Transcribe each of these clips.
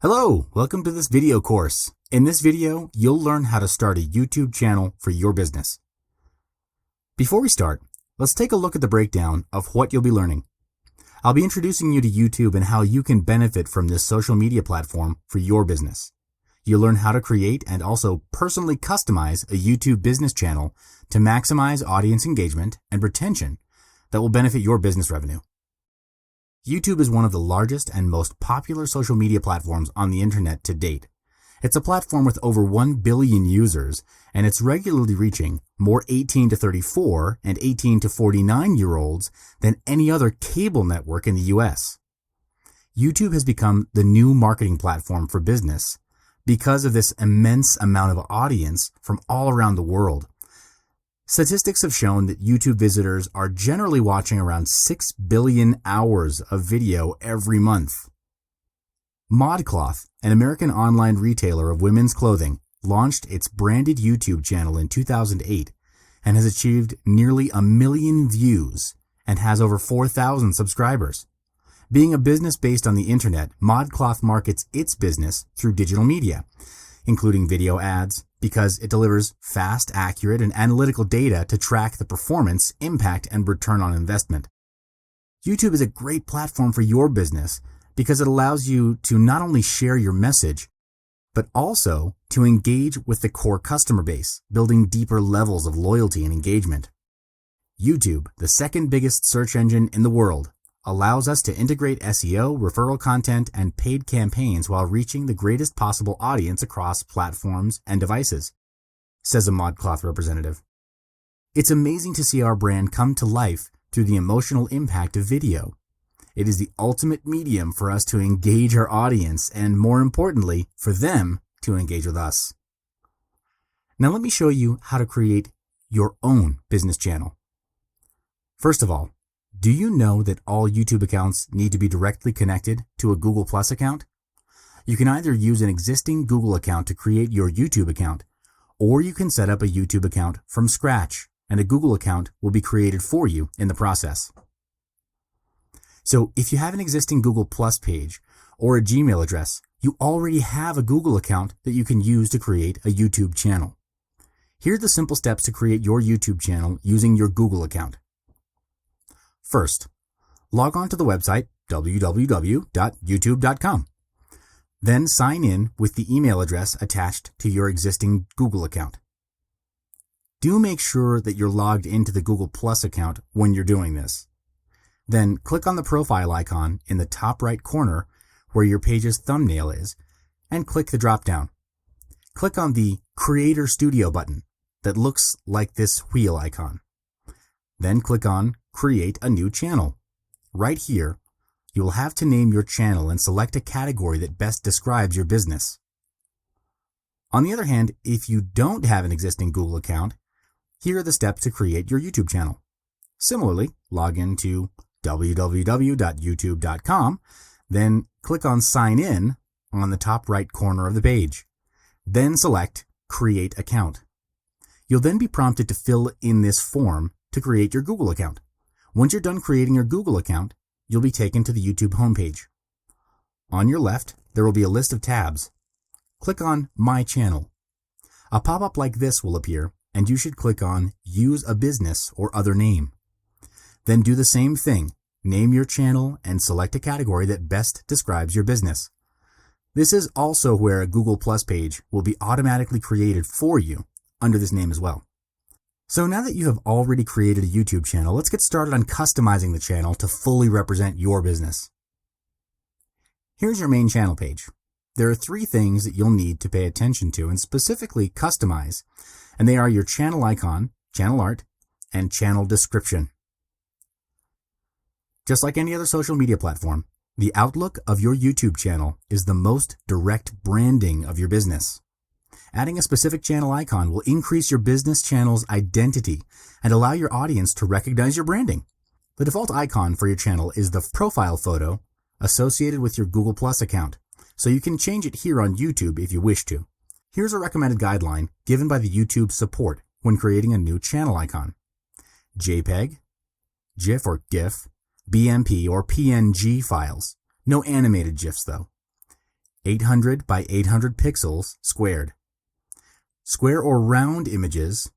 Hello, welcome to this video course. In this video, you'll learn how to start a YouTube channel for your business. Before we start, let's take a look at the breakdown of what you'll be learning. I'll be introducing you to YouTube and how you can benefit from this social media platform for your business. You'll learn how to create and also personally customize a YouTube business channel to maximize audience engagement and retention that will benefit your business revenue. YouTube is one of the largest and most popular social media platforms on the internet to date. It's a platform with over 1 billion users, and it's regularly reaching more 18 to 34 and 18 to 49-year-olds than any other cable network in the US. YouTube has become the new marketing platform for business because of this immense amount of audience from all around the world. Statistics have shown that YouTube visitors are generally watching around 6 billion hours of video every month. ModCloth, an American online retailer of women's clothing, launched its branded YouTube channel in 2008 and has achieved nearly 1 million views and has over 4,000 subscribers. Being a business based on the internet, ModCloth markets its business through digital media, including video ads, because it delivers fast, accurate, and analytical data to track the performance, impact, and return on investment. YouTube is a great platform for your business because it allows you to not only share your message, but also to engage with the core customer base, building deeper levels of loyalty and engagement. YouTube, the second biggest search engine in the world, allows us to integrate SEO, referral content, and paid campaigns while reaching the greatest possible audience across platforms and devices, says a ModCloth representative. It's amazing to see our brand come to life through the emotional impact of video. It is the ultimate medium for us to engage our audience and, more importantly, for them to engage with us. Now let me show you how to create your own business channel. First of all, do you know that all YouTube accounts need to be directly connected to a Google Plus account? You can either use an existing Google account to create your YouTube account, or you can set up a YouTube account from scratch, and a Google account will be created for you in the process. So if you have an existing Google Plus page or a Gmail address, you already have a Google account that you can use to create a YouTube channel. Here are the simple steps to create your YouTube channel using your Google account. First, log on to the website www.youtube.com. Then sign in with the email address attached to your existing Google account. Do make sure that you're logged into the Google Plus account when you're doing this. Then click on the profile icon in the top right corner where your page's thumbnail is and click the drop-down. Click on the Creator Studio button that looks like this wheel icon. Then click on Create a New Channel. Right here, you will have to name your channel and select a category that best describes your business. On the other hand, if you don't have an existing Google account, here are the steps to create your YouTube channel. Similarly, log into www.youtube.com, then click on Sign In on the top right corner of the page. Then select Create Account. You'll then be prompted to fill in this form to create your Google account. Once you're done creating your Google account, you'll be taken to the YouTube homepage. On your left, there will be a list of tabs. Click on My Channel. A pop-up like this will appear, and you should click on Use a Business or Other Name. Then do the same thing. Name your channel and select a category that best describes your business. This is also where a Google Plus page will be automatically created for you under this name as well. So now that you have already created a YouTube channel, let's get started on customizing the channel to fully represent your business. Here's your main channel page. There are 3 things that you'll need to pay attention to and specifically customize, and they are your channel icon, channel art, and channel description. Just like any other social media platform, the outlook of your YouTube channel is the most direct branding of your business. Adding a specific channel icon will increase your business channel's identity and allow your audience to recognize your branding. The default icon for your channel is the profile photo associated with your Google Plus account, so you can change it here on YouTube if you wish to. Here's a recommended guideline given by the YouTube support when creating a new channel icon. JPEG, GIF or GIF, BMP or PNG files. No animated GIFs though. 800 by 800 pixels squared. Square or round images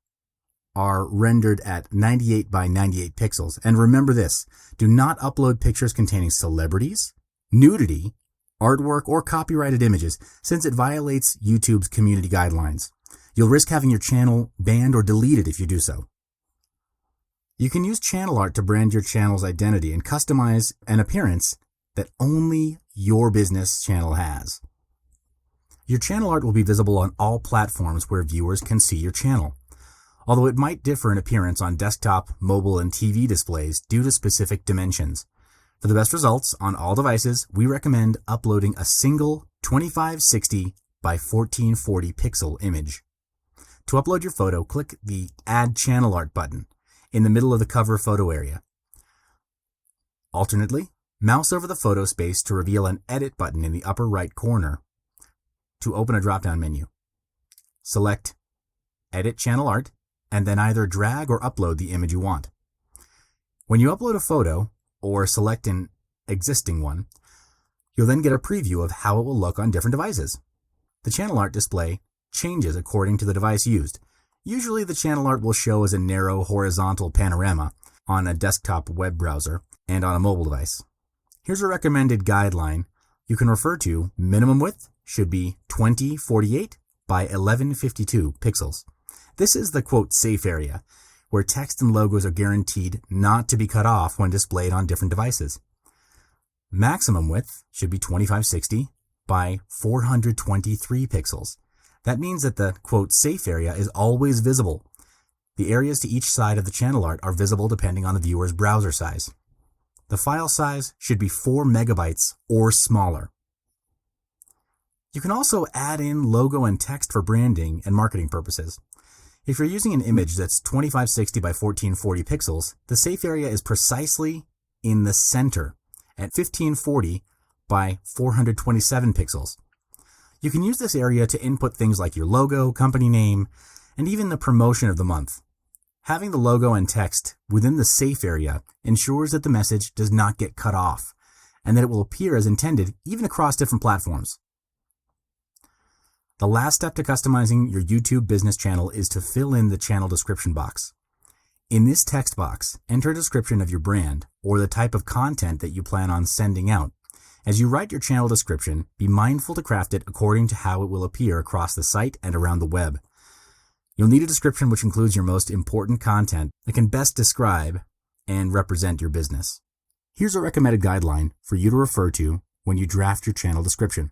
are rendered at 98 by 98 pixels. And remember this, do not upload pictures containing celebrities, nudity, artwork, or copyrighted images, since it violates YouTube's community guidelines. You'll risk having your channel banned or deleted if you do so. You can use channel art to brand your channel's identity and customize an appearance that only your business channel has. Your channel art will be visible on all platforms where viewers can see your channel, although it might differ in appearance on desktop, mobile, and TV displays due to specific dimensions. For the best results on all devices, we recommend uploading a single 2560 by 1440 pixel image. To upload your photo, click the Add Channel Art button in the middle of the cover photo area. Alternately, mouse over the photo space to reveal an Edit button in the upper right corner to open a drop-down menu. Select Edit Channel Art and then either drag or upload the image you want. When you upload a photo or select an existing one, you'll then get a preview of how it will look on different devices. The channel art display changes according to the device used. Usually the channel art will show as a narrow horizontal panorama on a desktop web browser and on a mobile device. Here's a recommended guideline you can refer to. Minimum width should be 2048 by 1152 pixels. This is the quote safe area, where text and logos are guaranteed not to be cut off when displayed on different devices. Maximum width should be 2560 by 423 pixels. That means that the quote safe area is always visible. The areas to each side of the channel art are visible depending on the viewer's browser size. The file size should be 4 megabytes or smaller. You can also add in logo and text for branding and marketing purposes. If you're using an image that's 2560 by 1440 pixels, the safe area is precisely in the center at 1540 by 427 pixels. You can use this area to input things like your logo, company name, and even the promotion of the month. Having the logo and text within the safe area ensures that the message does not get cut off, and that it will appear as intended even across different platforms. The last step to customizing your YouTube business channel is to fill in the channel description box. In this text box, enter a description of your brand or the type of content that you plan on sending out. As you write your channel description, be mindful to craft it according to how it will appear across the site and around the web. You'll need a description which includes your most important content that can best describe and represent your business. Here's a recommended guideline for you to refer to when you draft your channel description.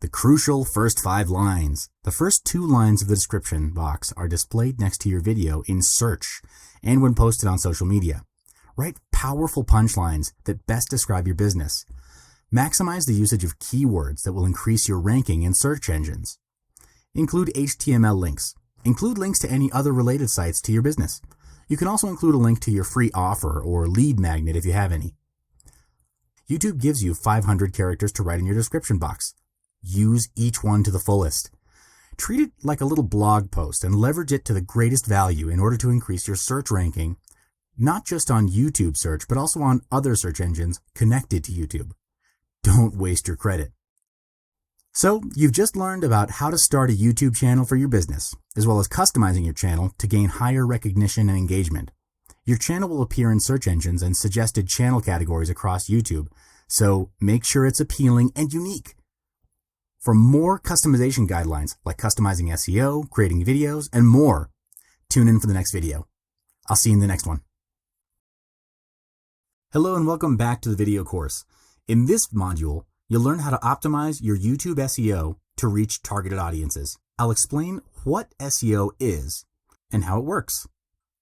The crucial first 5 lines. The first 2 lines of the description box are displayed next to your video in search and when posted on social media. Write powerful punchlines that best describe your business. Maximize the usage of keywords that will increase your ranking in search engines. Include HTML links. Include links to any other related sites to your business. You can also include a link to your free offer or lead magnet if you have any. YouTube gives you 500 characters to write in your description box. Use each one to the fullest. Treat it like a little blog post and leverage it to the greatest value in order to increase your search ranking, not just on YouTube search, but also on other search engines connected to YouTube. Don't waste your credit. So, you've just learned about how to start a YouTube channel for your business, as well as customizing your channel to gain higher recognition and engagement. Your channel will appear in search engines and suggested channel categories across YouTube, so make sure it's appealing and unique. For more customization guidelines like customizing SEO, creating videos, and more, tune in for the next video. I'll see you in the next one. Hello and welcome back to the video course. In this module, you'll learn how to optimize your YouTube SEO to reach targeted audiences. I'll explain what SEO is and how it works.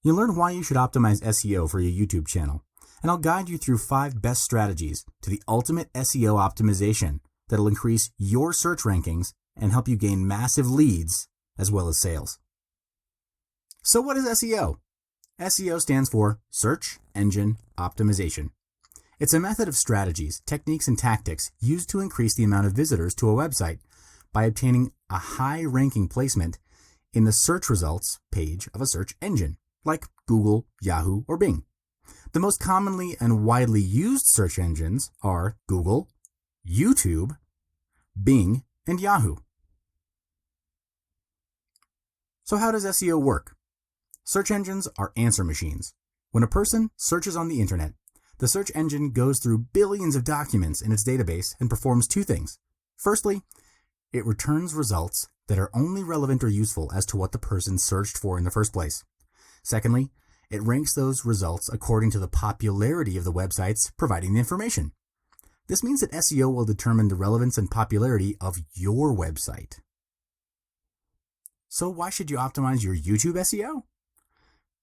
You'll learn why you should optimize SEO for your YouTube channel, and I'll guide you through 5 best strategies to the ultimate SEO optimization that'll increase your search rankings and help you gain massive leads as well as sales. So what is SEO? SEO stands for Search Engine Optimization. It's a method of strategies, techniques, and tactics used to increase the amount of visitors to a website by obtaining a high-ranking placement in the search results page of a search engine, like Google, Yahoo, or Bing. The most commonly and widely used search engines are Google, YouTube, Bing, and Yahoo. So how does SEO work? Search engines are answer machines. When a person searches on the internet, the search engine goes through billions of documents in its database and performs two things. Firstly, it returns results that are only relevant or useful as to what the person searched for in the first place. Secondly, it ranks those results according to the popularity of the websites providing the information. This means that SEO will determine the relevance and popularity of your website. So why should you optimize your YouTube SEO?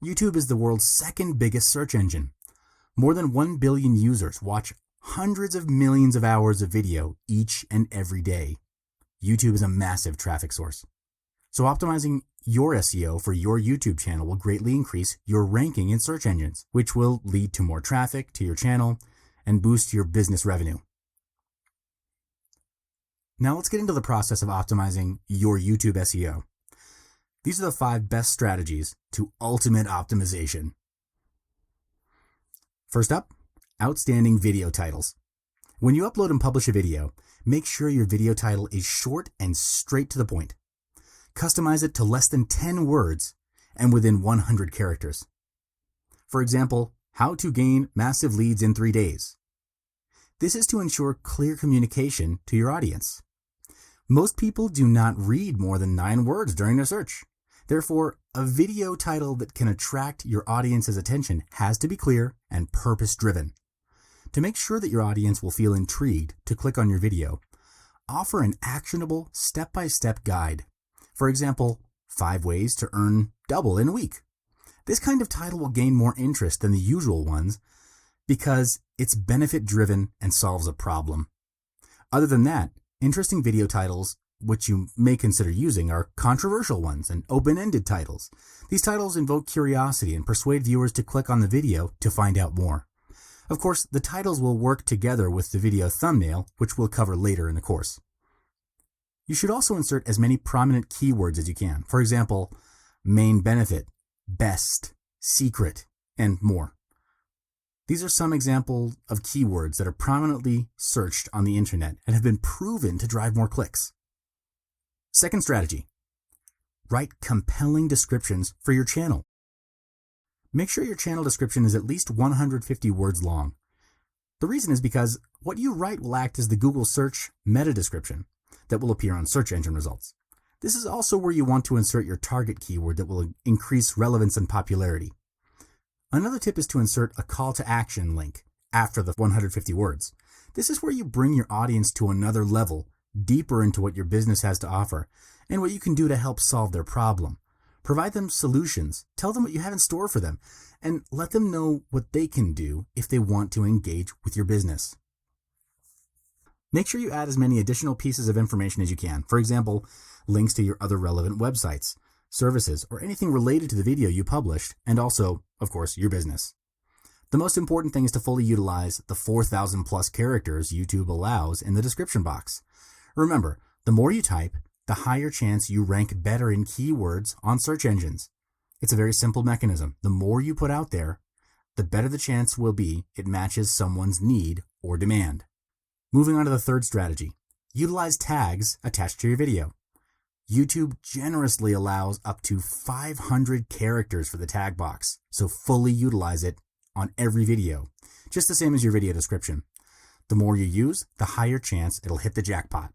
YouTube is the world's second biggest search engine. More than 1 billion users watch hundreds of millions of hours of video each and every day. YouTube is a massive traffic source. So optimizing your SEO for your YouTube channel will greatly increase your ranking in search engines, which will lead to more traffic to your channel and boost your business revenue. Now let's get into the process of optimizing your YouTube SEO. These are the 5 best strategies to ultimate optimization. First up, outstanding video titles. When you upload and publish a video, make sure your video title is short and straight to the point. Customize it to less than 10 words and within 100 characters. For example, how to gain massive leads in 3 days. This is to ensure clear communication to your audience. Most people do not read more than 9 words during their search. Therefore, a video title that can attract your audience's attention has to be clear and purpose-driven. To make sure that your audience will feel intrigued to click on your video, offer an actionable step-by-step guide. For example, 5 ways to earn double in a week. This kind of title will gain more interest than the usual ones because it's benefit-driven and solves a problem. Other than that, interesting video titles which you may consider using are controversial ones and open-ended titles. These titles invoke curiosity and persuade viewers to click on the video to find out more. Of course, the titles will work together with the video thumbnail, which we'll cover later in the course. You should also insert as many prominent keywords as you can. For example, main benefit, best, secret, and more. These are some examples of keywords that are prominently searched on the internet and have been proven to drive more clicks. Second strategy, write compelling descriptions for your channel. Make sure your channel description is at least 150 words long. The reason is because what you write will act as the Google search meta description that will appear on search engine results. This is also where you want to insert your target keyword that will increase relevance and popularity. Another tip is to insert a call to action link after the 150 words. This is where you bring your audience to another level, deeper into what your business has to offer and what you can do to help solve their problem. Provide them solutions, tell them what you have in store for them, and let them know what they can do if they want to engage with your business. Make sure you add as many additional pieces of information as you can. For example, links to your other relevant websites, services, or anything related to the video you published, and also, of course, your business. The most important thing is to fully utilize the 4,000 plus characters YouTube allows in the description box. Remember, the more you type, the higher chance you rank better in keywords on search engines. It's a very simple mechanism. The more you put out there, the better the chance will be it matches someone's need or demand. Moving on to the third strategy, utilize tags attached to your video. YouTube generously allows up to 500 characters for the tag box, so fully utilize it on every video, just the same as your video description. The more you use, the higher chance it'll hit the jackpot.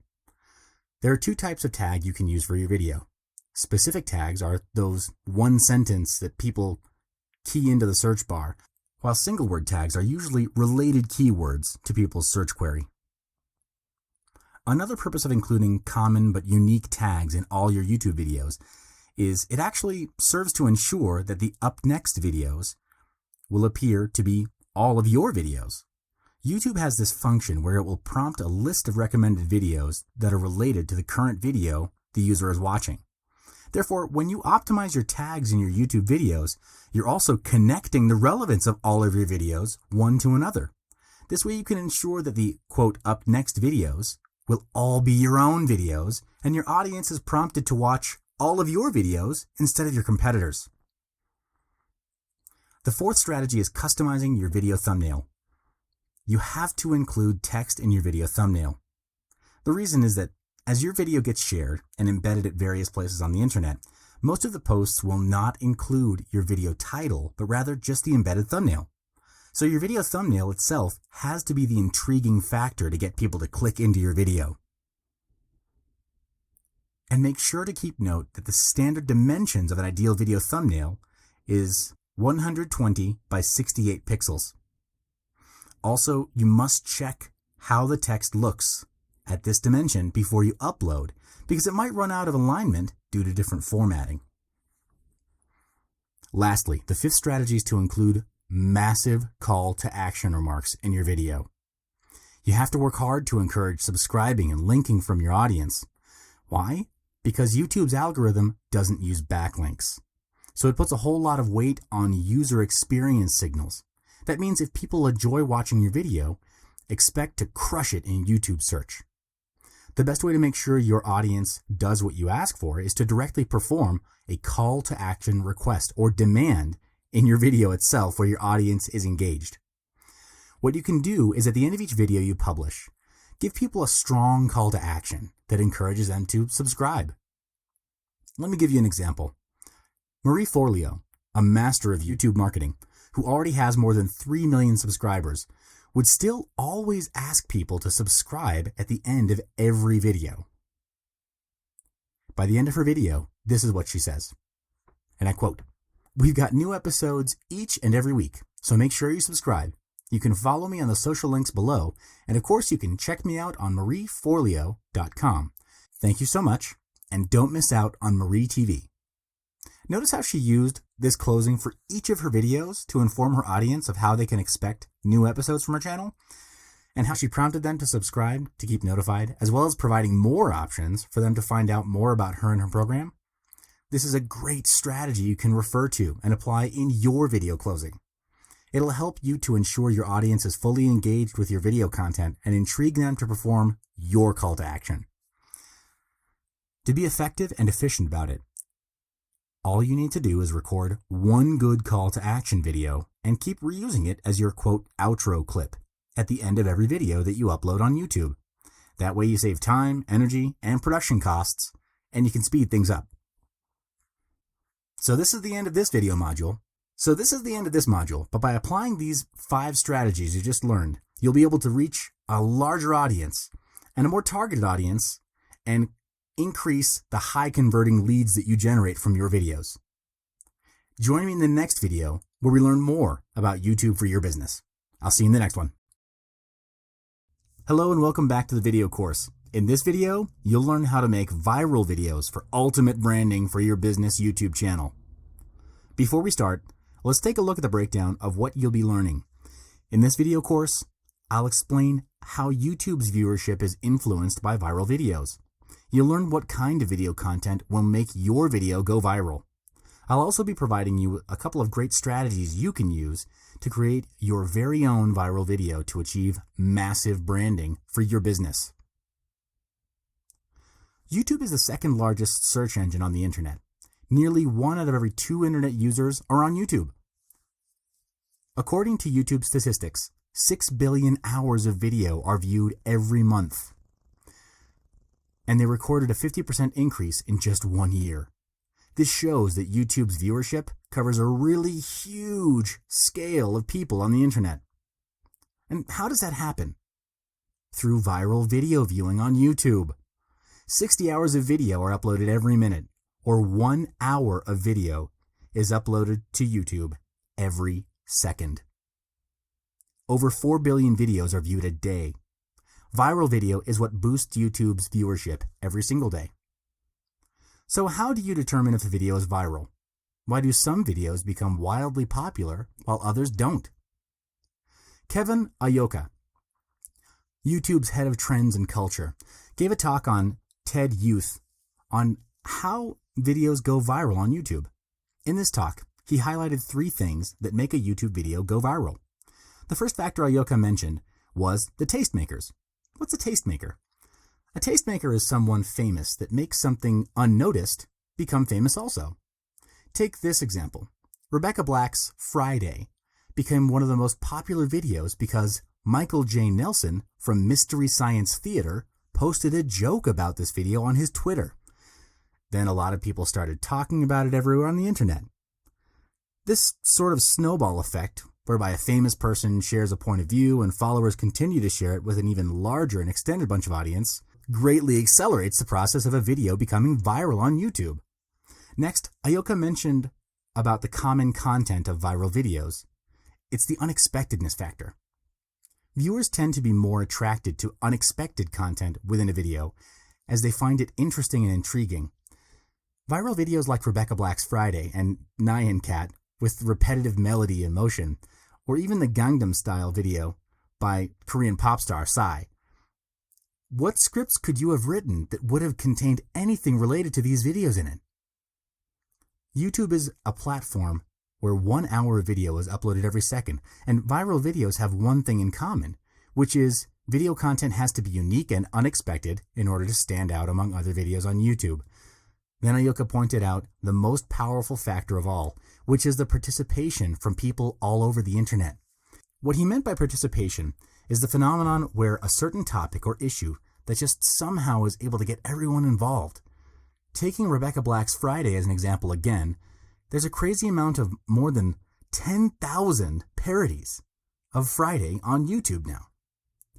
There are 2 types of tag you can use for your video. Specific tags are those one sentence that people key into the search bar, while single word tags are usually related keywords to people's search query. Another purpose of including common but unique tags in all your YouTube videos is it actually serves to ensure that the up next videos will appear to be all of your videos. YouTube has this function where it will prompt a list of recommended videos that are related to the current video the user is watching. Therefore, when you optimize your tags in your YouTube videos, you're also connecting the relevance of all of your videos one to another. This way you can ensure that the, quote, up next videos will all be your own videos and your audience is prompted to watch all of your videos instead of your competitors. The fourth strategy is customizing your video thumbnail. You have to include text in your video thumbnail. The reason is that as your video gets shared and embedded at various places on the internet, most of the posts will not include your video title, but rather just the embedded thumbnail. So your video thumbnail itself has to be the intriguing factor to get people to click into your video. And make sure to keep note that the standard dimensions of an ideal video thumbnail is 120 by 68 pixels. Also, you must check how the text looks at this dimension before you upload, because it might run out of alignment due to different formatting. Lastly, the fifth strategy is to include massive call to action remarks in your video. You have to work hard to encourage subscribing and linking from your audience. Why? Because YouTube's algorithm doesn't use backlinks. So it puts a whole lot of weight on user experience signals. That means if people enjoy watching your video, expect to crush it in YouTube search. The best way to make sure your audience does what you ask for is to directly perform a call to action request or demand in your video itself where your audience is engaged. What you can do is at the end of each video you publish, give people a strong call to action that encourages them to subscribe. Let me give you an example. Marie Forleo, a master of YouTube marketing, who already has more than 3 million subscribers, would still always ask people to subscribe at the end of every video. By the end of her video, this is what she says, and I quote, "We've got new episodes each and every week, so make sure you subscribe. You can follow me on the social links below, and of course you can check me out on marieforleo.com. Thank you so much, and don't miss out on Marie TV." Notice how she used this closing for each of her videos to inform her audience of how they can expect new episodes from her channel, and how she prompted them to subscribe to keep notified, as well as providing more options for them to find out more about her and her program. This is a great strategy you can refer to and apply in your video closing. It'll help you to ensure your audience is fully engaged with your video content and intrigue them to perform your call to action. To be effective and efficient about it, all you need to do is record one good call to action video and keep reusing it as your quote outro clip at the end of every video that you upload on YouTube. That way you save time, energy, and production costs, and you can speed things up. So this is the end of this module, but by applying these 5 strategies you just learned, you'll be able to reach a larger audience and a more targeted audience and increase the high converting leads that you generate from your videos. Join me in the next video where we learn more about YouTube for your business. I'll see you in the next one. Hello and welcome back to the video course. In this video, you'll learn how to make viral videos for ultimate branding for your business YouTube channel. Before we start, let's take a look at the breakdown of what you'll be learning. In this video course, I'll explain how YouTube's viewership is influenced by viral videos. You'll learn what kind of video content will make your video go viral. I'll also be providing you a couple of great strategies you can use to create your very own viral video to achieve massive branding for your business. YouTube is the second largest search engine on the internet. Nearly 1 out of every 2 internet users are on YouTube. According to YouTube statistics, 6 billion hours of video are viewed every month. And they recorded a 50% increase in just 1 year. This shows that YouTube's viewership covers a really huge scale of people on the internet. And how does that happen? Through viral video viewing on YouTube. 60 hours of video are uploaded every minute, or 1 hour of video is uploaded to YouTube every second. Over 4 billion videos are viewed a day. Viral video is what boosts YouTube's viewership every single day. So how do you determine if a video is viral? Why do some videos become wildly popular while others don't? Kevin Ayoka, YouTube's head of trends and culture, gave a talk on TED Youth on how videos go viral on YouTube. In this talk, he highlighted 3 things that make a YouTube video go viral. The first factor Ayoka mentioned was the tastemakers. What's a tastemaker? A tastemaker is someone famous that makes something unnoticed become famous also. Take this example. Rebecca Black's Friday became one of the most popular videos because Michael J. Nelson from Mystery Science Theater posted a joke about this video on his Twitter. Then a lot of people started talking about it everywhere on the internet. This sort of snowball effect, whereby a famous person shares a point of view and followers continue to share it with an even larger and extended bunch of audience, greatly accelerates the process of a video becoming viral on YouTube. Next, Ayoka mentioned about the common content of viral videos. It's the unexpectedness factor. Viewers tend to be more attracted to unexpected content within a video, as they find it interesting and intriguing. Viral videos like Rebecca Black's Friday and Nyan Cat with repetitive melody and motion, or even the Gangnam Style video by Korean pop star Psy. What scripts could you have written that would have contained anything related to these videos in it? YouTube is a platform where 1 hour of video is uploaded every second, and viral videos have one thing in common, which is video content has to be unique and unexpected in order to stand out among other videos on YouTube. Then Ayoka pointed out the most powerful factor of all, which is the participation from people all over the internet. What he meant by participation is the phenomenon where a certain topic or issue that just somehow is able to get everyone involved. Taking Rebecca Black's Friday as an example again, there's a crazy amount of more than 10,000 parodies of Friday on YouTube now.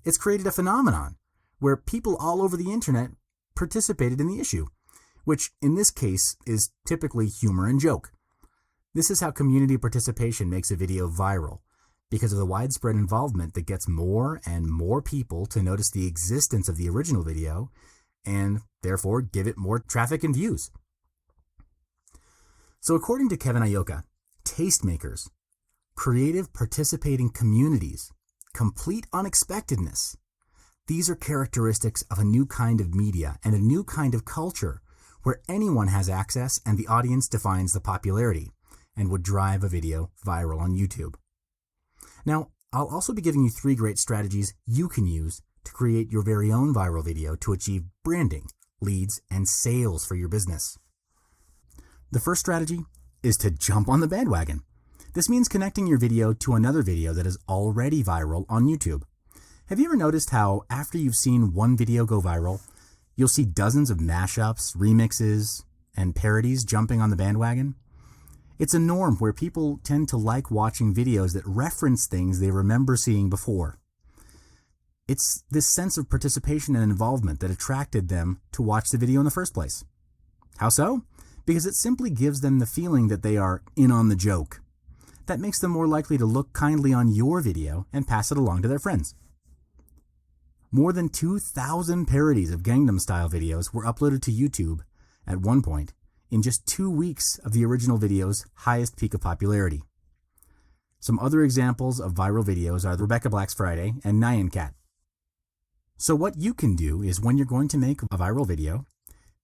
It's created a phenomenon where people all over the internet participated in the issue, which in this case is typically humor and joke. This is how community participation makes a video viral, because of the widespread involvement that gets more and more people to notice the existence of the original video and therefore give it more traffic and views. So according to Kevin Ayoka, tastemakers, creative participating communities, complete unexpectedness, these are characteristics of a new kind of media and a new kind of culture where anyone has access and the audience defines the popularity and would drive a video viral on YouTube. Now, I'll also be giving you 3 great strategies you can use to create your very own viral video to achieve branding, leads, and sales for your business. The first strategy is to jump on the bandwagon. This means connecting your video to another video that is already viral on YouTube. Have you ever noticed how after you've seen one video go viral, you'll see dozens of mashups, remixes, and parodies jumping on the bandwagon? It's a norm where people tend to like watching videos that reference things they remember seeing before. It's this sense of participation and involvement that attracted them to watch the video in the first place. How so? Because it simply gives them the feeling that they are in on the joke. That makes them more likely to look kindly on your video and pass it along to their friends. More than 2,000 parodies of Gangnam Style videos were uploaded to YouTube at one point, in just 2 weeks of the original video's highest peak of popularity. Some other examples of viral videos are Rebecca Black's Friday and Nyan Cat. So what you can do is when you're going to make a viral video,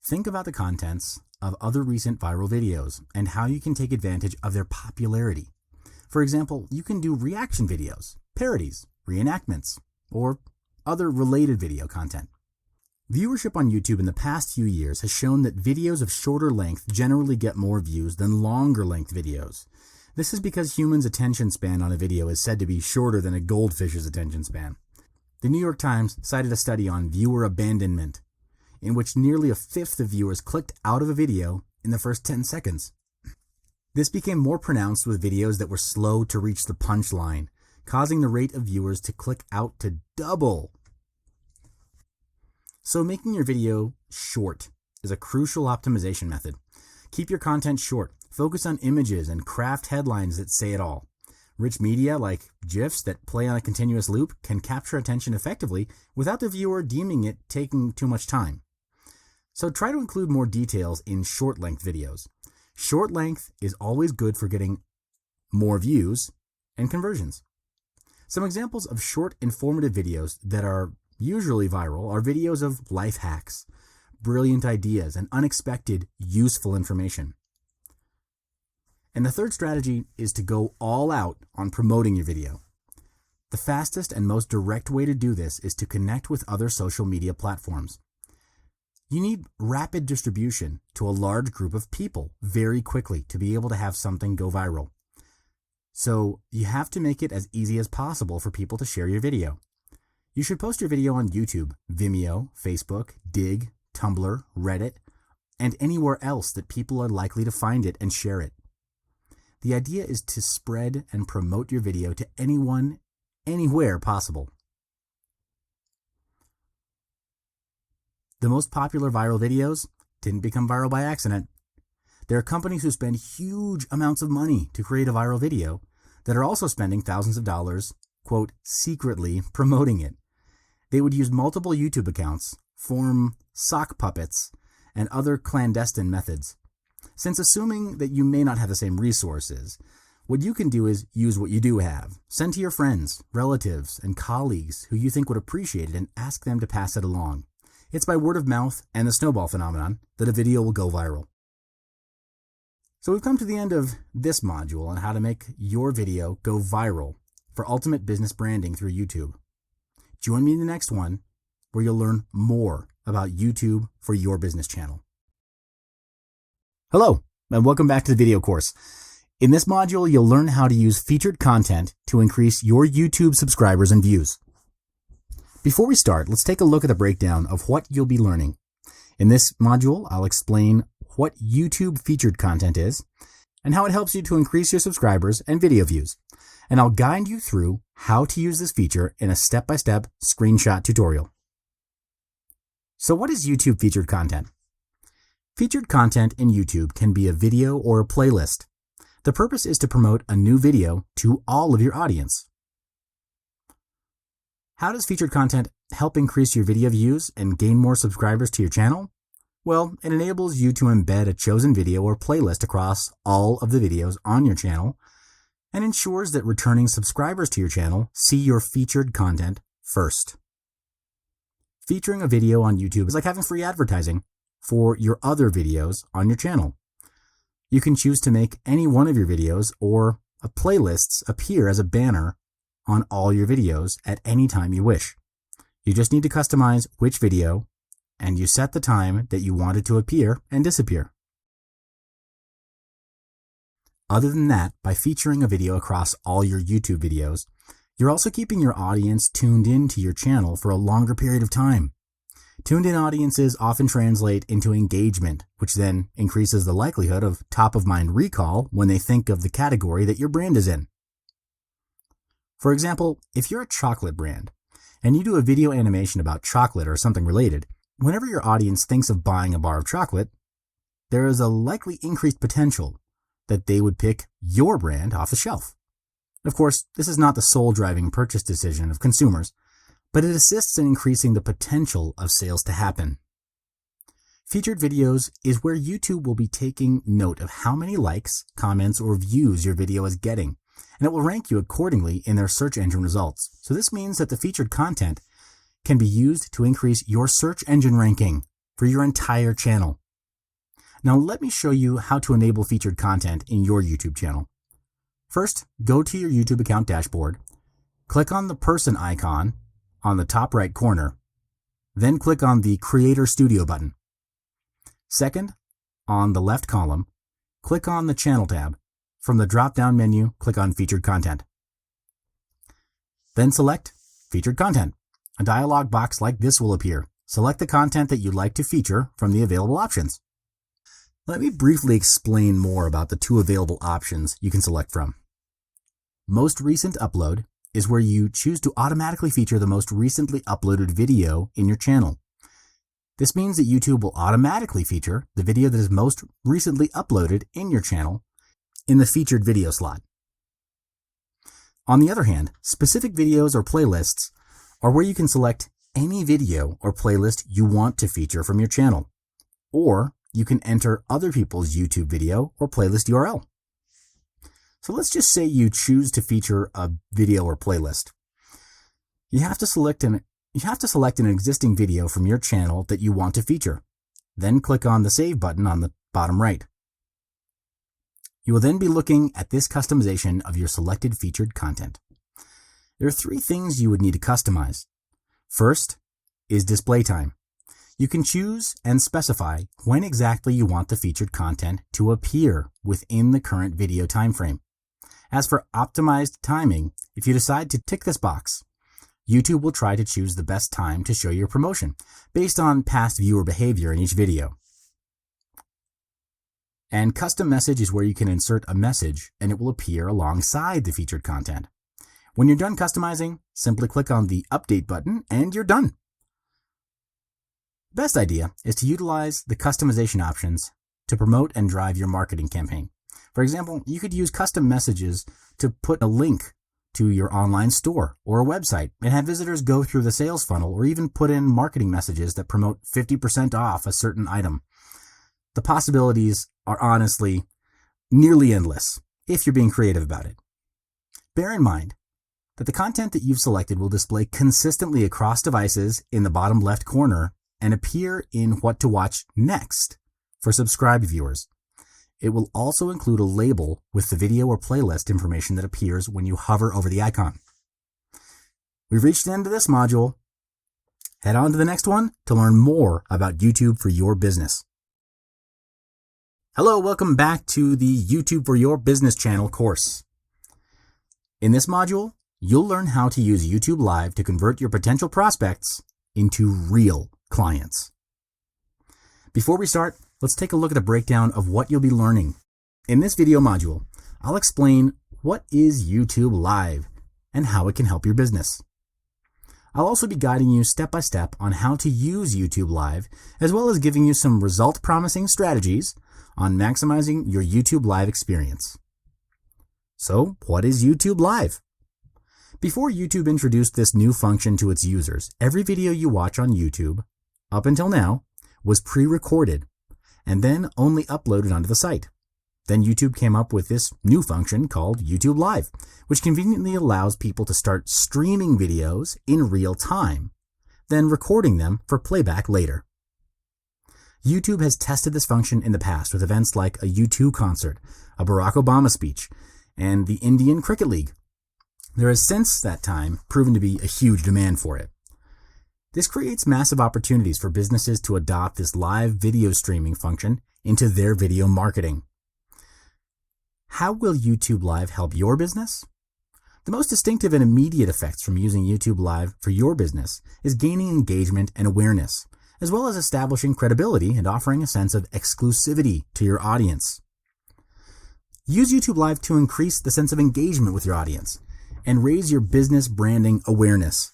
think about the contents of other recent viral videos and how you can take advantage of their popularity. For example, you can do reaction videos, parodies, reenactments, or other related video content. Viewership on YouTube in the past few years has shown that videos of shorter length generally get more views than longer length videos. This is because humans' attention span on a video is said to be shorter than a goldfish's attention span. The New York Times cited a study on viewer abandonment, in which nearly a fifth of viewers clicked out of a video in the first 10 seconds. This became more pronounced with videos that were slow to reach the punchline, causing the rate of viewers to click out to double. So making your video short is a crucial optimization method. Keep your content short. Focus on images and craft headlines that say it all. Rich media like GIFs that play on a continuous loop can capture attention effectively without the viewer deeming it taking too much time. So try to include more details in short-length videos. Short length is always good for getting more views and conversions. Some examples of short, informative videos that are usually viral are videos of life hacks, brilliant ideas, and unexpected, useful information. And the third strategy is to go all out on promoting your video. The fastest and most direct way to do this is to connect with other social media platforms. You need rapid distribution to a large group of people very quickly to be able to have something go viral. So you have to make it as easy as possible for people to share your video. You should post your video on YouTube, Vimeo, Facebook, Dig, Tumblr, Reddit, and anywhere else that people are likely to find it and share it. The idea is to spread and promote your video to anyone, anywhere possible. The most popular viral videos didn't become viral by accident. There are companies who spend huge amounts of money to create a viral video that are also spending thousands of dollars, quote, secretly promoting it. They would use multiple YouTube accounts, form sock puppets, and other clandestine methods. Since assuming that you may not have the same resources, what you can do is use what you do have. Send to your friends, relatives, and colleagues who you think would appreciate it and ask them to pass it along. It's by word of mouth and the snowball phenomenon that a video will go viral. So we've come to the end of this module on how to make your video go viral for ultimate business branding through YouTube. Join me in the next one where you'll learn more about YouTube for your business channel. Hello, and welcome back to the video course. In this module, you'll learn how to use featured content to increase your YouTube subscribers and views. Before we start, let's take a look at the breakdown of what you'll be learning. In this module, I'll explain what YouTube featured content is and how it helps you to increase your subscribers and video views. And I'll guide you through how to use this feature in a step-by-step screenshot tutorial. So what is YouTube featured content? Featured content in YouTube can be a video or a playlist. The purpose is to promote a new video to all of your audience. How does featured content help increase your video views and gain more subscribers to your channel? Well, it enables you to embed a chosen video or playlist across all of the videos on your channel and ensures that returning subscribers to your channel see your featured content first. Featuring a video on YouTube is like having free advertising for your other videos on your channel. You can choose to make any one of your videos or playlists appear as a banner on all your videos at any time you wish. You just need to customize which video and you set the time that you want it to appear and disappear. Other than that, by featuring a video across all your YouTube videos, you're also keeping your audience tuned in to your channel for a longer period of time. Tuned-in audiences often translate into engagement, which then increases the likelihood of top-of-mind recall when they think of the category that your brand is in. For example, if you're a chocolate brand and you do a video animation about chocolate or something related, whenever your audience thinks of buying a bar of chocolate, there is a likely increased potential that they would pick your brand off the shelf. Of course, this is not the sole driving purchase decision of consumers, but it assists in increasing the potential of sales to happen. Featured videos is where YouTube will be taking note of how many likes, comments, or views your video is getting, and it will rank you accordingly in their search engine results. So this means that the featured content can be used to increase your search engine ranking for your entire channel. Now let me show you how to enable featured content in your YouTube channel. First, go to your YouTube account dashboard, click on the person icon on the top right corner, then click on the Creator Studio button. Second, on the left column, click on the Channel tab. From the drop-down menu, click on Featured Content. Then select Featured Content. A dialog box like this will appear. Select the content that you'd like to feature from the available options. Let me briefly explain more about the two available options you can select from. Most Recent Upload is where you choose to automatically feature the most recently uploaded video in your channel. This means that YouTube will automatically feature the video that is most recently uploaded in your channel in the featured video slot. On the other hand, specific videos or playlists are where you can select any video or playlist you want to feature from your channel, or you can enter other people's YouTube video or playlist URL. So let's just say you choose to feature a video or playlist. You have to select an existing video from your channel that you want to feature. Then click on the Save button on the bottom right. You will then be looking at this customization of your selected featured content. There are three things you would need to customize. First is display time. You can choose and specify when exactly you want the featured content to appear within the current video time frame. As for optimized timing, if you decide to tick this box, YouTube will try to choose the best time to show your promotion based on past viewer behavior in each video. And custom message is where you can insert a message and it will appear alongside the featured content. When you're done customizing, simply click on the update button and you're done. Best idea is to utilize the customization options to promote and drive your marketing campaign. For example, you could use custom messages to put a link to your online store or a website and have visitors go through the sales funnel, or even put in marketing messages that promote 50% off a certain item. The possibilities are honestly nearly endless if you're being creative about it. Bear in mind that the content that you've selected will display consistently across devices in the bottom left corner and appear in what to watch next for subscribed viewers. It will also include a label with the video or playlist information that appears when you hover over the icon. We've reached the end of this module. Head on to the next one to learn more about YouTube for your business. Hello, welcome back to the YouTube for Your Business channel course. In this module, you'll learn how to use YouTube Live to convert your potential prospects into real clients. Before we start, let's take a look at a breakdown of what you'll be learning. In this video module, I'll explain what is YouTube Live and how it can help your business. I'll also be guiding you step by step on how to use YouTube Live, as well as giving you some result-promising strategies on maximizing your YouTube Live experience. So, what is YouTube Live? Before YouTube introduced this new function to its users, every video you watch on YouTube, up until now, was pre-recorded and then only uploaded onto the site. Then YouTube came up with this new function called YouTube Live, which conveniently allows people to start streaming videos in real time, then recording them for playback later. YouTube has tested this function in the past with events like a U2 concert, a Barack Obama speech, and the Indian Cricket League. There has since that time proven to be a huge demand for it. This creates massive opportunities for businesses to adopt this live video streaming function into their video marketing. How will YouTube Live help your business? The most distinctive and immediate effects from using YouTube Live for your business is gaining engagement and awareness, as well as establishing credibility and offering a sense of exclusivity to your audience. Use YouTube Live to increase the sense of engagement with your audience and raise your business branding awareness.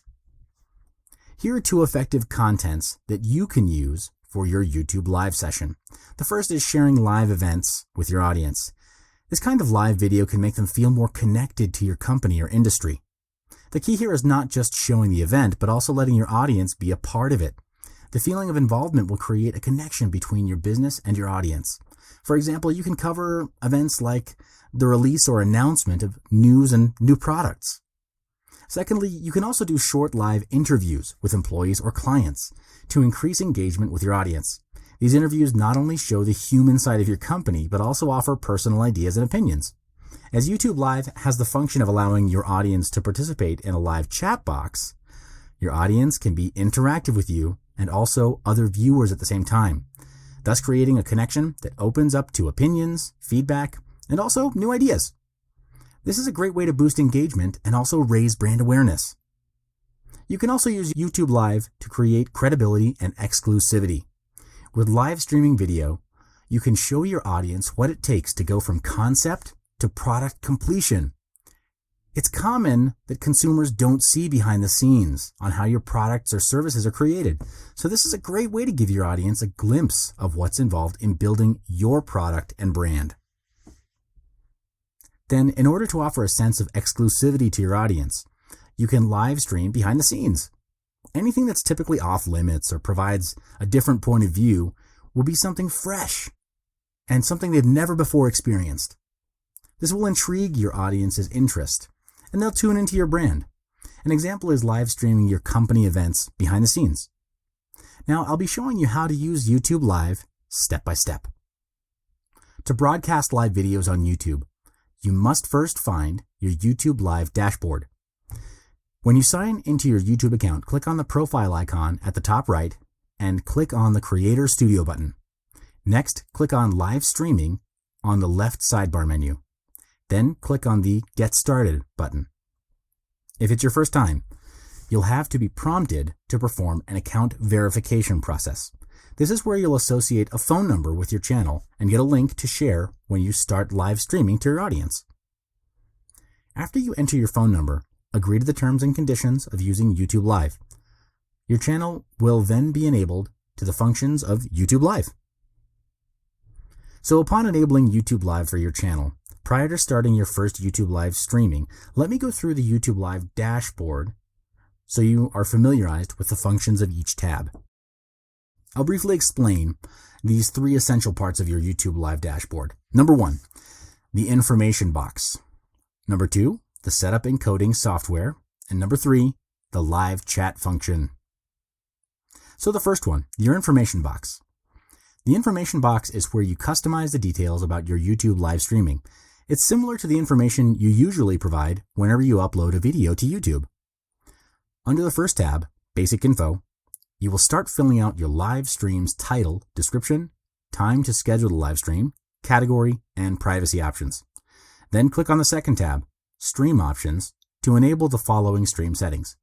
Here are two effective contents that you can use for your YouTube Live session. The first is sharing live events with your audience. This kind of live video can make them feel more connected to your company or industry. The key here is not just showing the event, but also letting your audience be a part of it. The feeling of involvement will create a connection between your business and your audience. For example, you can cover events like the release or announcement of news and new products. Secondly, you can also do short live interviews with employees or clients to increase engagement with your audience. These interviews not only show the human side of your company, but also offer personal ideas and opinions. As YouTube Live has the function of allowing your audience to participate in a live chat box, your audience can be interactive with you and also other viewers at the same time, thus creating a connection that opens up to opinions, feedback, and also new ideas. This is a great way to boost engagement and also raise brand awareness. You can also use YouTube Live to create credibility and exclusivity. With live streaming video, you can show your audience what it takes to go from concept to product completion. It's common that consumers don't see behind the scenes on how your products or services are created. So this is a great way to give your audience a glimpse of what's involved in building your product and brand. Then, in order to offer a sense of exclusivity to your audience, you can live stream behind the scenes. Anything that's typically off limits or provides a different point of view will be something fresh and something they've never before experienced. This will intrigue your audience's interest, and they'll tune into your brand. An example is live streaming your company events behind the scenes. Now, I'll be showing you how to use YouTube Live step by step. To broadcast live videos on YouTube, you must first find your YouTube Live dashboard. When you sign into your YouTube account, click on the profile icon at the top right and click on the Creator Studio button. Next, click on Live Streaming on the left sidebar menu. Then click on the Get Started button. If it's your first time, you'll have to be prompted to perform an account verification process. This is where you'll associate a phone number with your channel and get a link to share when you start live streaming to your audience. After you enter your phone number, agree to the terms and conditions of using YouTube Live. Your channel will then be enabled to the functions of YouTube Live. So upon enabling YouTube Live for your channel, prior to starting your first YouTube Live streaming, let me go through the YouTube Live dashboard so you are familiarized with the functions of each tab. I'll briefly explain these three essential parts of your YouTube Live dashboard. Number 1, the information box. Number 2, the setup encoding software. And number 3, the live chat function. So the first one, your information box. The information box is where you customize the details about your YouTube live streaming. It's similar to the information you usually provide whenever you upload a video to YouTube. Under the first tab, Basic Info, you will start filling out your live stream's title, description, time to schedule the live stream, category, and privacy options. Then click on the second tab, Stream Options, to enable the following stream settings.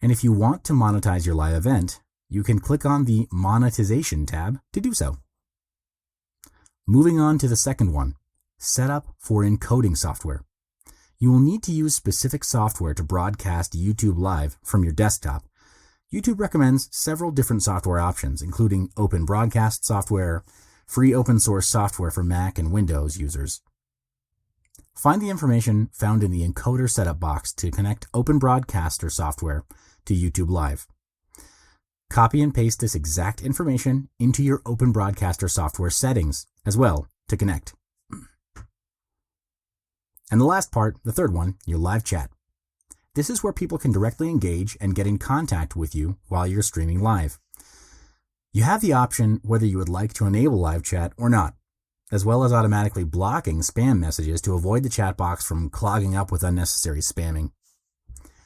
And if you want to monetize your live event, you can click on the Monetization tab to do so. Moving on to the second one, Setup for encoding software. You will need to use specific software to broadcast YouTube Live from your desktop. YouTube recommends several different software options, including open broadcast software, free open source software for Mac and Windows users. Find the information found in the encoder setup box to connect open broadcaster software to YouTube Live. Copy and paste this exact information into your open broadcaster software settings as well to connect. And the last part, the third one, your live chat. This is where people can directly engage and get in contact with you while you're streaming live. You have the option whether you would like to enable live chat or not, as well as automatically blocking spam messages to avoid the chat box from clogging up with unnecessary spamming.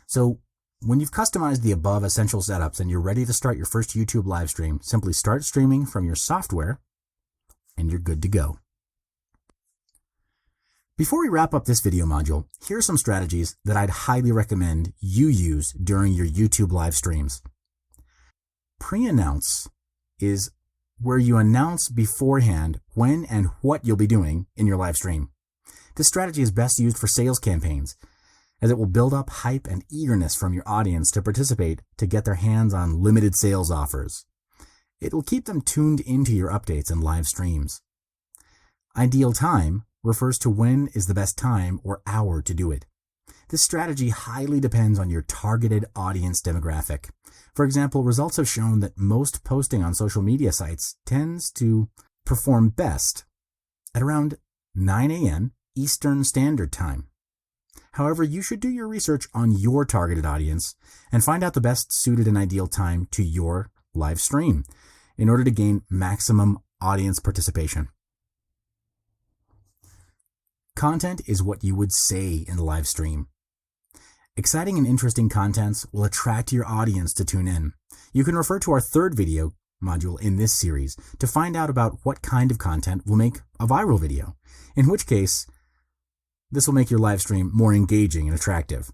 So, when you've customized the above essential setups and you're ready to start your first YouTube live stream, simply start streaming from your software and you're good to go. Before we wrap up this video module, here are some strategies that I'd highly recommend you use during your YouTube live streams. Pre-announce is where you announce beforehand when and what you'll be doing in your live stream. This strategy is best used for sales campaigns, as it will build up hype and eagerness from your audience to participate to get their hands on limited sales offers. It will keep them tuned into your updates and live streams. Ideal time refers to when is the best time or hour to do it. This strategy highly depends on your targeted audience demographic. For example, results have shown that most posting on social media sites tends to perform best at around 9 a.m. Eastern Standard Time. However, you should do your research on your targeted audience and find out the best suited and ideal time to your live stream in order to gain maximum audience participation. Content is what you would say in the live stream. Exciting and interesting contents will attract your audience to tune in. You can refer to our third video module in this series to find out about what kind of content will make a viral video, in which case, this will make your live stream more engaging and attractive.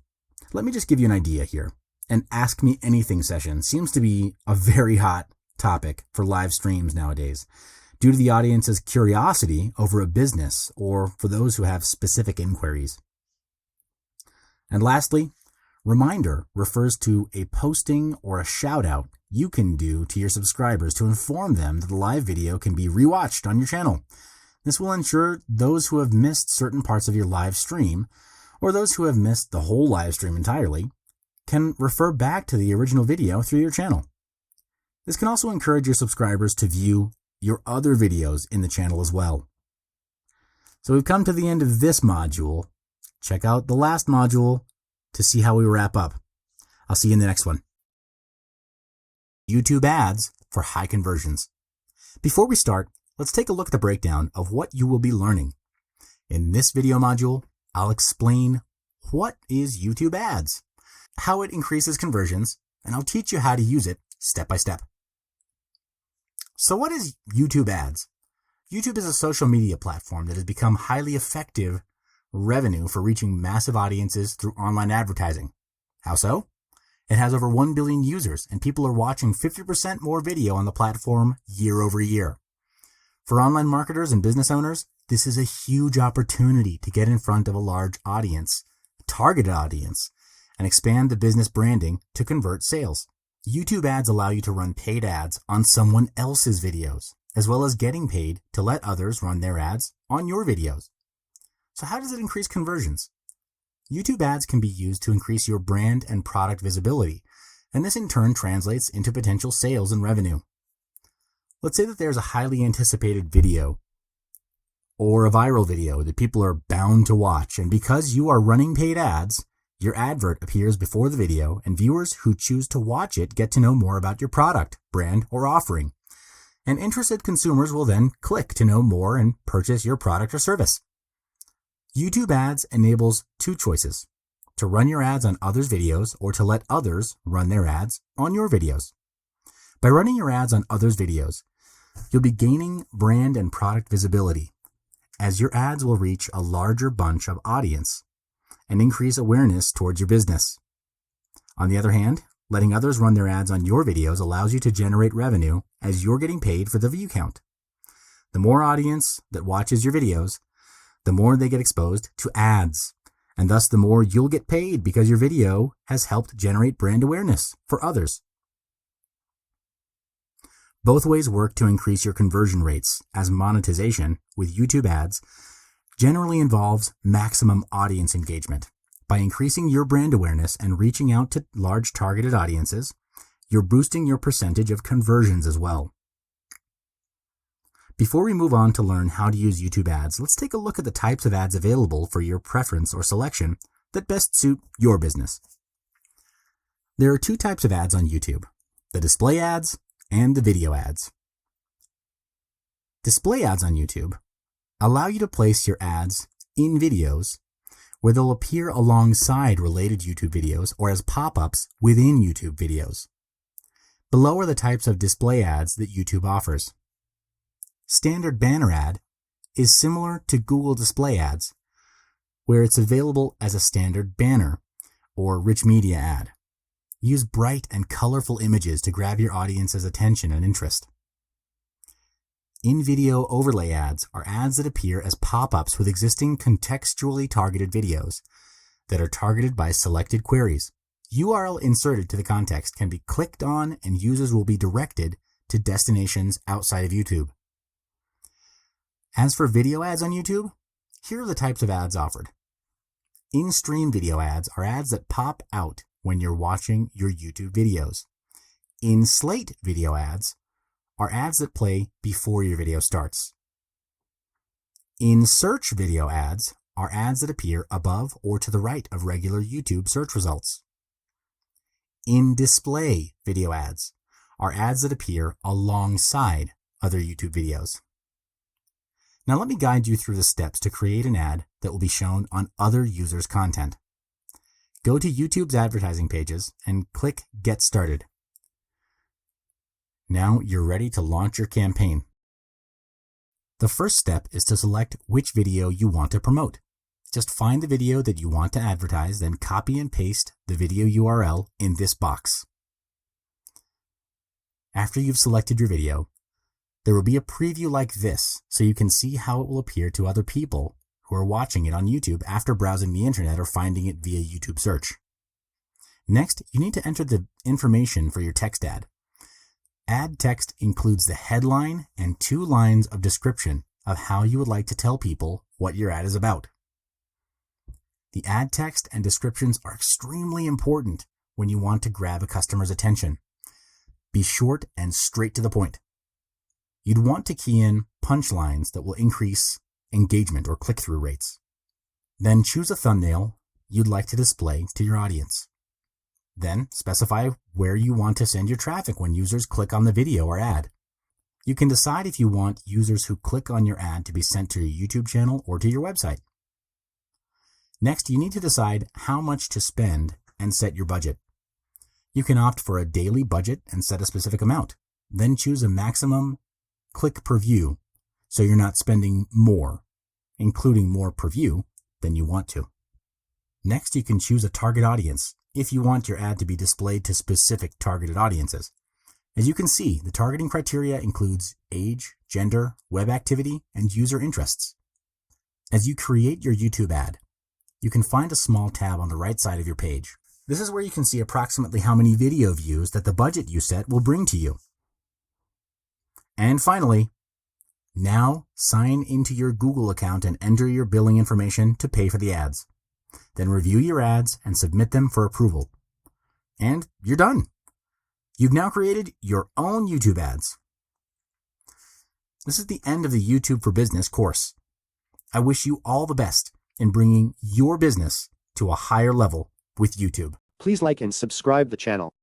Let me just give you an idea here. An Ask Me Anything session seems to be a very hot topic for live streams nowadays, due to the audience's curiosity over a business or for those who have specific inquiries. And lastly, reminder refers to a posting or a shout out you can do to your subscribers to inform them that the live video can be rewatched on your channel. This will ensure those who have missed certain parts of your live stream, or those who have missed the whole live stream entirely, can refer back to the original video through your channel. This can also encourage your subscribers to view your other videos in the channel as well. So we've come to the end of this module. Check out the last module to see how we wrap up. I'll see you in the next one. YouTube ads for high conversions. Before we start, let's take a look at the breakdown of what you will be learning. In this video module, I'll explain what is YouTube ads, how it increases conversions, and I'll teach you how to use it step by step. So what is YouTube ads? YouTube is a social media platform that has become highly effective revenue for reaching massive audiences through online advertising. How so? It has over 1 billion users, and people are watching 50% more video on the platform year over year. For online marketers and business owners, this is a huge opportunity to get in front of a large audience, a targeted audience, and expand the business branding to convert sales. YouTube ads allow you to run paid ads on someone else's videos, as well as getting paid to let others run their ads on your videos. So how does it increase conversions? YouTube ads can be used to increase your brand and product visibility, and this in turn translates into potential sales and revenue. Let's say that there's a highly anticipated video or a viral video that people are bound to watch, and because you are running paid ads, your advert appears before the video, and viewers who choose to watch it get to know more about your product, brand, or offering. And interested consumers will then click to know more and purchase your product or service. YouTube ads enables two choices: to run your ads on others' videos or to let others run their ads on your videos. By running your ads on others' videos, you'll be gaining brand and product visibility, as your ads will reach a larger bunch of audience and increase awareness towards your business. On the other hand, letting others run their ads on your videos allows you to generate revenue as you're getting paid for the view count. The more audience that watches your videos, the more they get exposed to ads, and thus the more you'll get paid because your video has helped generate brand awareness for others. Both ways work to increase your conversion rates, as monetization with YouTube ads generally involves maximum audience engagement. By increasing your brand awareness and reaching out to large targeted audiences, you're boosting your percentage of conversions as well. Before we move on to learn how to use YouTube ads, let's take a look at the types of ads available for your preference or selection that best suit your business. There are two types of ads on YouTube: the display ads and the video ads. Display ads on YouTube allow you to place your ads in videos where they'll appear alongside related YouTube videos or as pop-ups within YouTube videos. Below are the types of display ads that YouTube offers. Standard banner ad is similar to Google display ads, where it's available as a standard banner or rich media ad. Use bright and colorful images to grab your audience's attention and interest. In-video overlay ads are ads that appear as pop-ups with existing contextually targeted videos that are targeted by selected queries. URL inserted to the context can be clicked on, and users will be directed to destinations outside of YouTube. As for video ads on YouTube, here are the types of ads offered. In-stream video ads are ads that pop out when you're watching your YouTube videos. In-slate video ads are ads that play before your video starts. In-search video ads are ads that appear above or to the right of regular YouTube search results. In-display video ads are ads that appear alongside other YouTube videos. Now let me guide you through the steps to create an ad that will be shown on other users' content. Go to YouTube's advertising pages and click Get Started. Now you're ready to launch your campaign. The first step is to select which video you want to promote. Just find the video that you want to advertise, then copy and paste the video URL in this box. After you've selected your video, there will be a preview like this, so you can see how it will appear to other people who are watching it on YouTube after browsing the internet or finding it via YouTube search. Next, you need to enter the information for your text ad. Ad text includes the headline and 2 lines of description of how you would like to tell people what your ad is about. The ad text and descriptions are extremely important when you want to grab a customer's attention. Be short and straight to the point. You'd want to key in punchlines that will increase engagement or click-through rates. Then choose a thumbnail you'd like to display to your audience. Then specify where you want to send your traffic when users click on the video or ad. You can decide if you want users who click on your ad to be sent to your YouTube channel or to your website. Next, you need to decide how much to spend and set your budget. You can opt for a daily budget and set a specific amount. Then choose a maximum click per view so you're not spending more, including more per view, than you want to. Next, you can choose a target audience if you want your ad to be displayed to specific targeted audiences. As you can see, the targeting criteria includes age, gender, web activity, and user interests. As you create your YouTube ad, you can find a small tab on the right side of your page. This is where you can see approximately how many video views that the budget you set will bring to you. And finally, now sign into your Google account and enter your billing information to pay for the ads. Then review your ads and submit them for approval. And you're done. You've now created your own YouTube ads. This is the end of the YouTube for Business course. I wish you all the best in bringing your business to a higher level with YouTube. Please like and subscribe the channel.